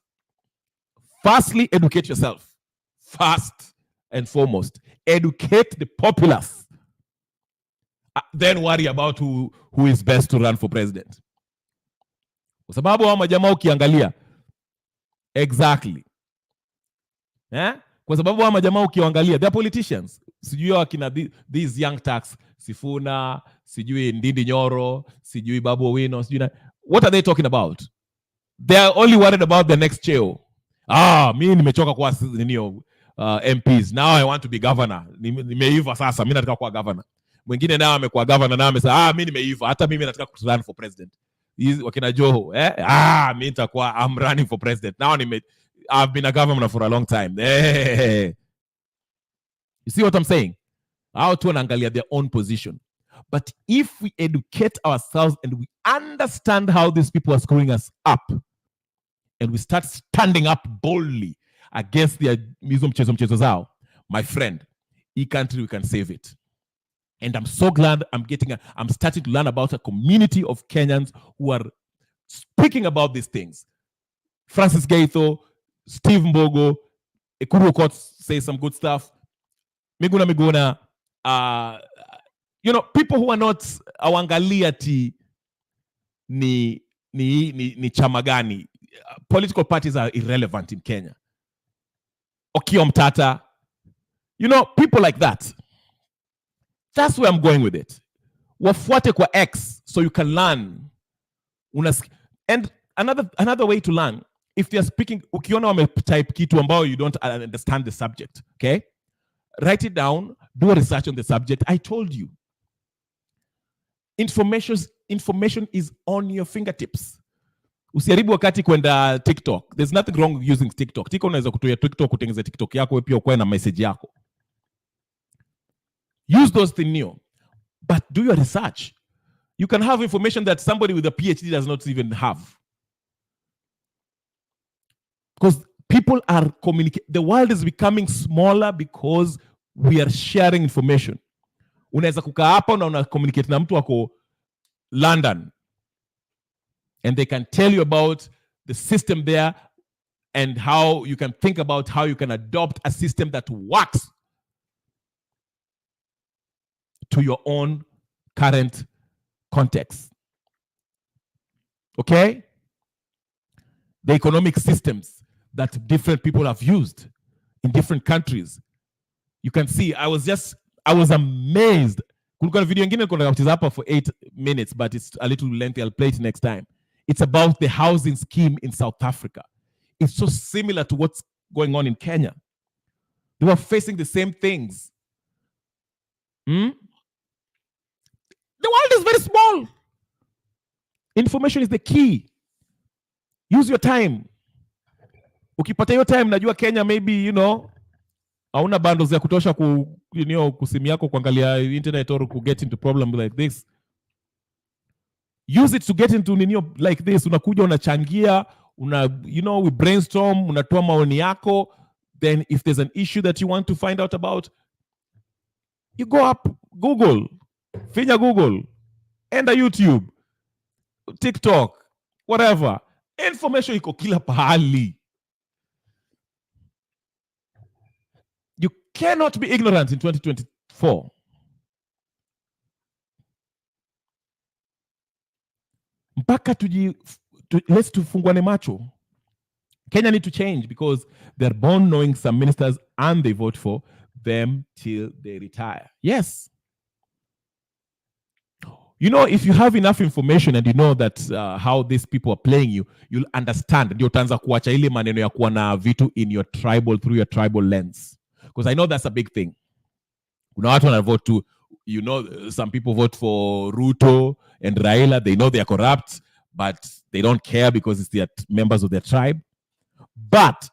A: Firstly, educate yourself. First and foremost. Educate the populace. Then worry about who is best to run for president. Kwa sababu wa majamaa ukiangalia. Exactly. Kwa sababu wa majamaa ukiangalia, they're politicians. Sijui wakina these young tax, Sifuna, sijui Ndindi Nyoro, sijui Babu Owino, sijui what are they talking about? They are only worried about the next cheo. Mimi nimechoka kuwa MPs. Now I want to be governor. Nimeiva sasa, mimi nataka kuwa governor. Mwingine nao amekuwa governor na amesema mimi nimeiva, hata mimi nataka ku run for president. Wakina Joho, mimi nitakuwa I'm running for president. Now I've been a governor for a long time. You see what I'm saying? How to wanaangalia their own position. But if we educate ourselves and we understand how these people are screwing us up, and we start standing up boldly against their mchezo zao, my friend, e country, we can save it. And I'm so glad I'm starting to learn about a community of Kenyans who are speaking about these things. Francis Gaitho, Steve Mbogo, Ekuru Okot say some good stuff. Miguna, people who are not awangalia ni chamagani. Political parties are irrelevant in Kenya. Okiya Omtata, people like that. That's where I'm going with it. Wafuate kwa X so you can learn. And another way to learn, if they're speaking, ukiona wametype kitu ambao you don't understand the subject, okay? Write it down, do a research on the subject. I told you. Information is on your fingertips. Usiharibu wakati kwenda TikTok. There's nothing wrong with using TikTok. Unaweza kutumia TikTok kutengeza TikTok yako pia ukoe na message yako. Use those things, but do your research. You can have information that somebody with a PhD does not even have. Because people are communicating. The world is becoming smaller because we are sharing information. Unaweza kukaa hapa na una communicate na mtu wako London, and they can tell you about the system there and how you can think about how you can adopt a system that works to your own current context. Okay? The economic systems that different people have used in different countries. You can see, I was amazed. Kulikuwa video nyingine nilikuwa nataka hapa for 8 minutes, but it's a little lengthy. I'll play it next time. It's about the housing scheme in South Africa. It's so similar to what's going on in Kenya. They were facing the same things. The world is very small. Information is the key. Use your time. Ukipata hiyo time, najua Kenya maybe, hauna bundles ya kutosha kusimu yako kuangalia internet or to get into problem like this. Use it to get into like this. Unakuja unachangia, we brainstorm, unatoa maoni yako. Then if there's an issue that you want to find out about, you go up Google, finya Google, enda YouTube, TikTok, whatever. Information iko kila pahali. You cannot be ignorant in 2024. Mpaka let's tufunguane macho. Kenya need to change because they're born knowing some ministers and they vote for them till they retire. Yes. If you have enough information and you know that how these people are playing you, you'll understand. Ndio utaanza kuacha ile maneno ya kuwa na vitu through your tribal lens. Because I know that's a big thing. Kuna watu wana vote to, some people vote for Ruto and Raila. They know they are corrupt, but they don't care because it's their members of their tribe. But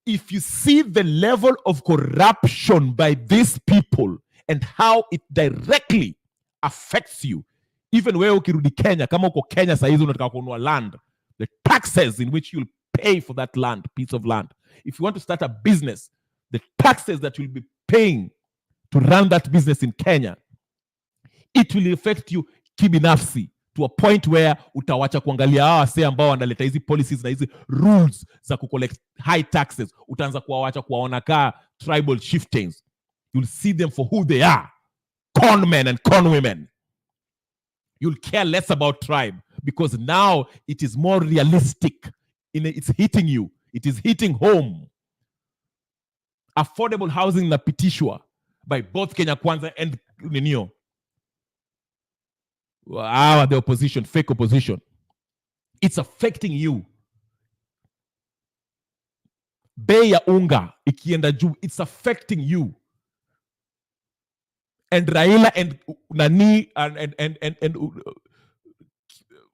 A: if you see the level of corruption by these people and how it directly affects you, even where ukirudi Kenya, kama uko Kenya saizi unataka kununua land, the taxes in which you'll pay for that land, piece of land. If you want to start a business, the taxes that you'll be paying to run that business in Kenya, it will affect you kibinafsi to a point where utawacha kuangalia hawa wase ambao wanaleta hizi policies na hizi rules za kucollect high taxes. Utaanza kuwawacha kuwaona kaa tribal chieftains. You'll see them for who they are. Con men and con women. You'll care less about tribe because now it is more realistic. It's hitting you. It is hitting home. Affordable housing inapitishwa by both Kenya Kwanza and Ninio. The opposition, fake opposition. It's affecting you. Bei ya unga ikienda juu, it's affecting you. And Raila and Nani and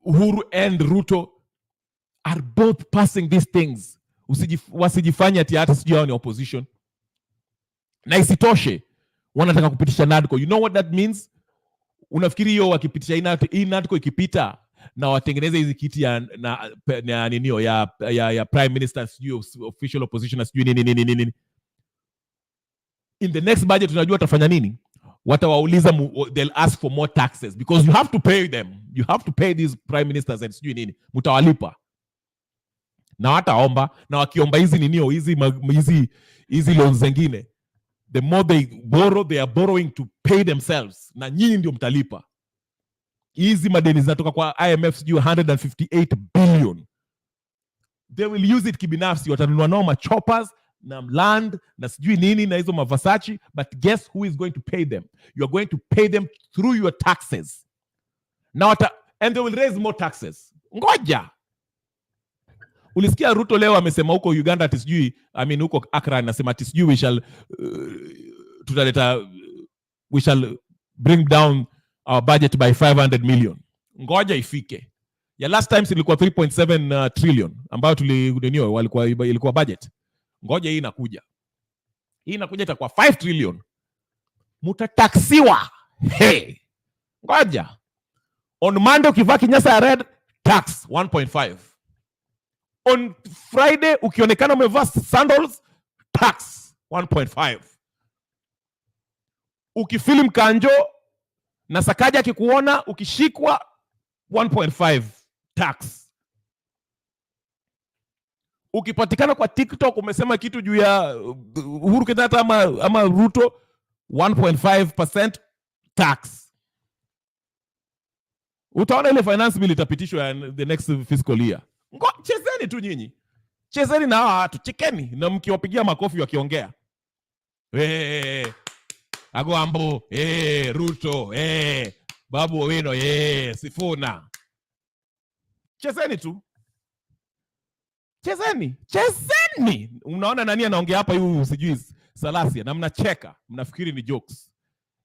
A: Uhuru and Ruto are both passing these things. Wasijifanya ati hata sijui ni opposition. Na isitoshe, wanataka kupitisha NADCO. You know what that means? Unafikiri hiyo wakipitisha hii NADCO ikipita na watengeneze hizi kiti ya ninio ya prime minister, sijui official opposition, sijui nini. In the next budget tunajua watafanya nini? Watawauliza, they'll ask for more taxes because you have to pay them. You have to pay these prime ministers and sijui nini. Mutawalipa. Na wataomba, na wakiomba hizi ninio, hizi loans zingine, the more they borrow, they are borrowing to pay themselves. Na nyinyi ndio mtalipa. Hizi madeni zinatoka kwa IMF sijui 158 billion. They will use it kibinafsi. Watanunua nao choppers na land na sijui nini na hizo Versace, but guess who is going to pay them? You are going to pay them through your taxes. Now and they will raise more taxes. Ngoja. Ulisikia Ruto leo amesema huko Uganda ati sijui, huko Accra anasema ati sijui we shall bring down our budget by 500 million. Ngoja ifike. Ya last time ilikuwa 3.7 trillion ambayo ilikuwa budget. Ngoja hii inakuja. Hii inakuja itakuwa 5 trillion. Mutataksiwa. Hey. Ngoja. On Monday ukivaa kinyasa ya red, tax 1.5. On Friday ukionekana umevaa sandals, tax 1.5. Ukifilm kanjo na Sakaja akikuona ukishikwa 1.5 tax. Ukipatikana kwa TikTok umesema kitu juu ya Uhuru Kenyatta ama Ruto, 1.5% tax. Utaona ile finance bill itapitishwa the next fiscal year. Chezeni tu nyinyi. Chezeni na hawa watu, chekeni na mkiwapigia makofi wakiongea. Agwambo, Ruto, Babu Owino, Sifuna. Chezeni tu. Chezeni. Unaona nani anaongea hapa yu sijui Salasia na mnacheka, mnafikiri ni jokes.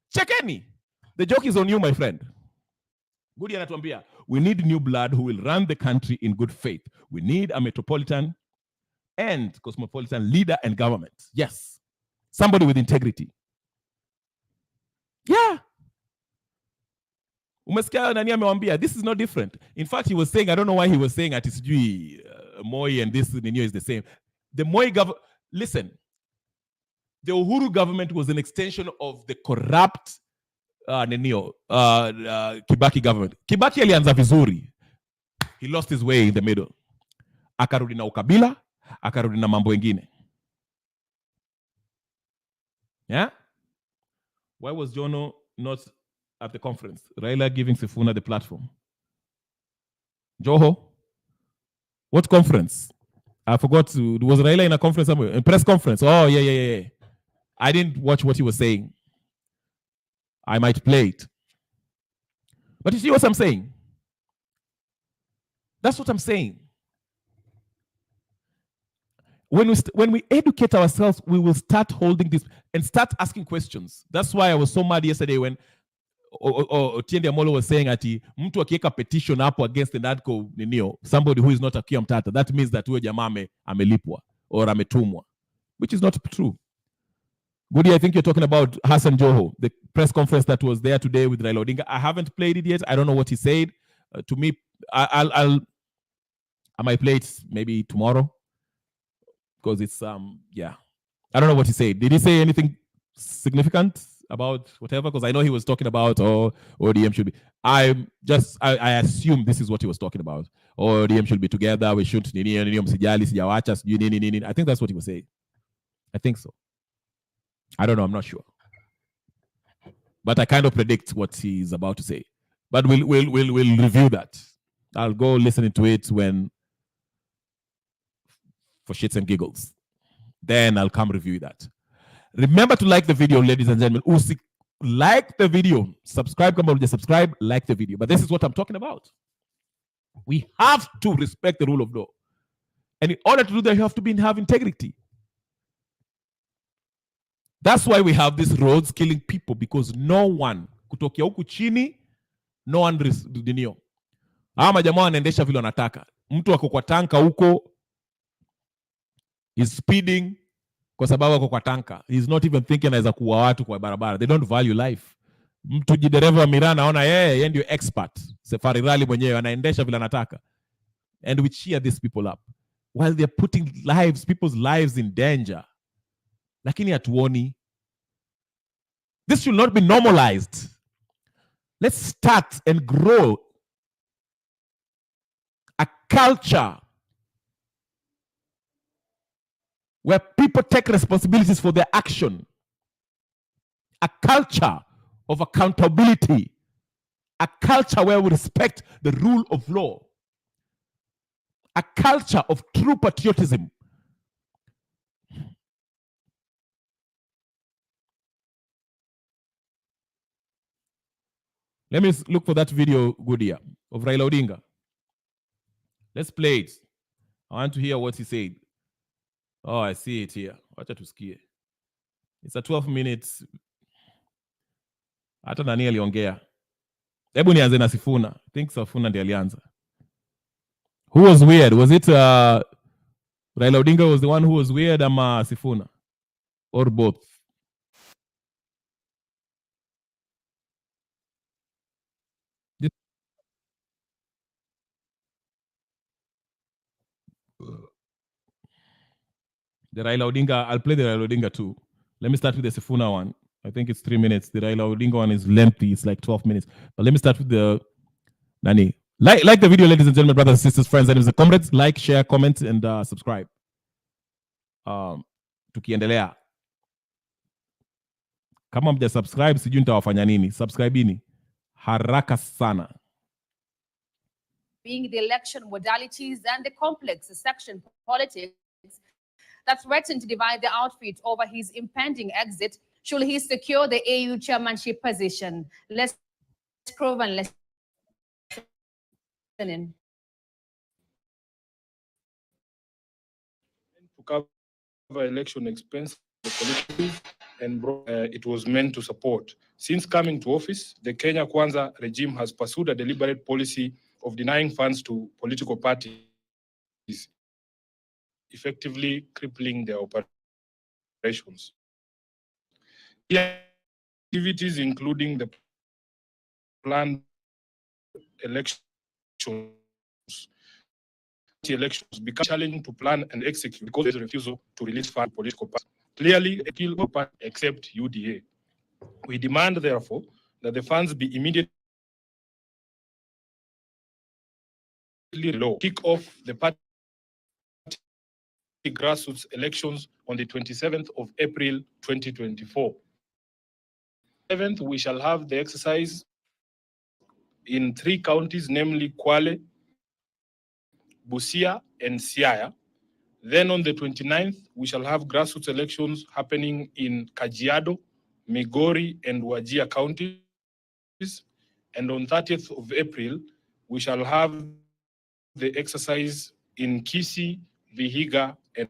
A: Chekeni. The joke is on you, my friend. Gudi anatuambia, we need new blood who will run the country in good faith. We need a metropolitan and cosmopolitan leader and government. Yes. Somebody with integrity. Yeah. Umesikia nani amewambia, this is not different. In fact, he was saying, I don't know why he was saying at sijui Moi and this Ninio is the same. The Moi government, listen, the Uhuru government was an extension of the corrupt Kibaki government. Kibaki alianza vizuri. He lost his way in the middle. Akarudi na ukabila, akarudi na mambo mengine. Yeah? Why was Jono not at the conference? Raila giving Sifuna the platform. Joho? What conference? I forgot. Was Raila in a conference somewhere? A press conference? Oh, yeah. I didn't watch what he was saying. I might play it. But you see what I'm saying? That's what I'm saying. When we educate ourselves, we will start holding this and start asking questions. That's why I was so mad yesterday when Otiende Amolo was saying ati mtu akiweka petition hapo against the NADCO ninio, somebody who is not a Mtata, that means that huyo jamaa amelipwa or ametumwa, which is not true. Goody, I think you're talking about Hassan Joho, the press conference that was there today with Raila Odinga. I haven't played it yet. I don't know what he said. To me, I might play it maybe tomorrow because it's yeah. I don't know what he said. Did he say anything significant about whatever, because I know he was talking about, oh, ODM should be. I assume this is what he was talking about. Oh, ODM should be together. We shouldn't. I think that's what he was saying. I think so. I don't know. I'm not sure. But I kind of predict what he's about to say. But we'll review that. I'll go listen to it for shits and giggles. Then I'll come review that. Remember to like the video, ladies and gentlemen. Like the video. Subscribe, come on, just subscribe, like the video. But this is what I'm talking about. We have to respect the rule of law. And in order to do that, you have to have integrity. That's why we have these roads killing people, because no one, kutokia huku chini, no one dinio. Ama jamaa wanaendesha vile wanataka. Mtu ako kwa tanka huko is speeding kwa sababu ako kwa tanka. He's not even thinking anaweza kuua watu kwa barabara. They don't value life. Mtu jidereva wa miraa anaona yeye ndio expert. Safari rally mwenyewe anaendesha vile anataka. And we cheer these people up while they're putting people's lives in danger. Lakini hatuoni. This should not be normalized. Let's start and grow a culture where people take responsibilities for their action. A culture of accountability. A culture where we respect the rule of law. A culture of true patriotism. Let me look for that video, Goodia, of Raila Odinga. Let's play it. I want to hear what he said. Oh, I see it here. Wacha tusikie. It's a 12 minutes. Hata nani aliongea. Hebu nianze na Sifuna. I think Sifuna ndiye alianza. Who was weird? Was it Raila Odinga was the one who was weird, ama Sifuna? Or both? The Raila Odinga, I'll play the Raila Odinga too. Let me start with the Sifuna one. I think it's 3 minutes. The Raila Odinga one is lengthy. It's like 12 minutes. But let me start with the Nani. Like the video, ladies and gentlemen, brothers and sisters, friends, and comrades. Like, share, comment, and subscribe. Tukiendelea. Kama mja subscribe, sijui nitawafanya nini. Subscribe-ini. Haraka sana.
E: Being the election modalities and the complex section politics that threatened to divide the outfit over his impending exit should he secure the AU chairmanship position. Let's prove and listen in.
F: To cover election expense, and it was meant to support. Since coming to office, the Kenya Kwanza regime has pursued a deliberate policy of denying funds to political parties, effectively crippling their operations. Activities including the planned elections become challenging to plan and execute because there's a refusal to release funds to political parties. Clearly, a political party except UDA. We demand, therefore, that the funds be immediately low. Kick off the party grassroots elections on the 27th of April 2024. 7th, we shall have the exercise in 3 counties, namely Kwale, Busia, and Siaya. Then on the 29th, we shall have grassroots elections happening in Kajiado, Migori, and Wajir counties. And on 30th of April, we shall have the exercise in Kisii, Vihiga, and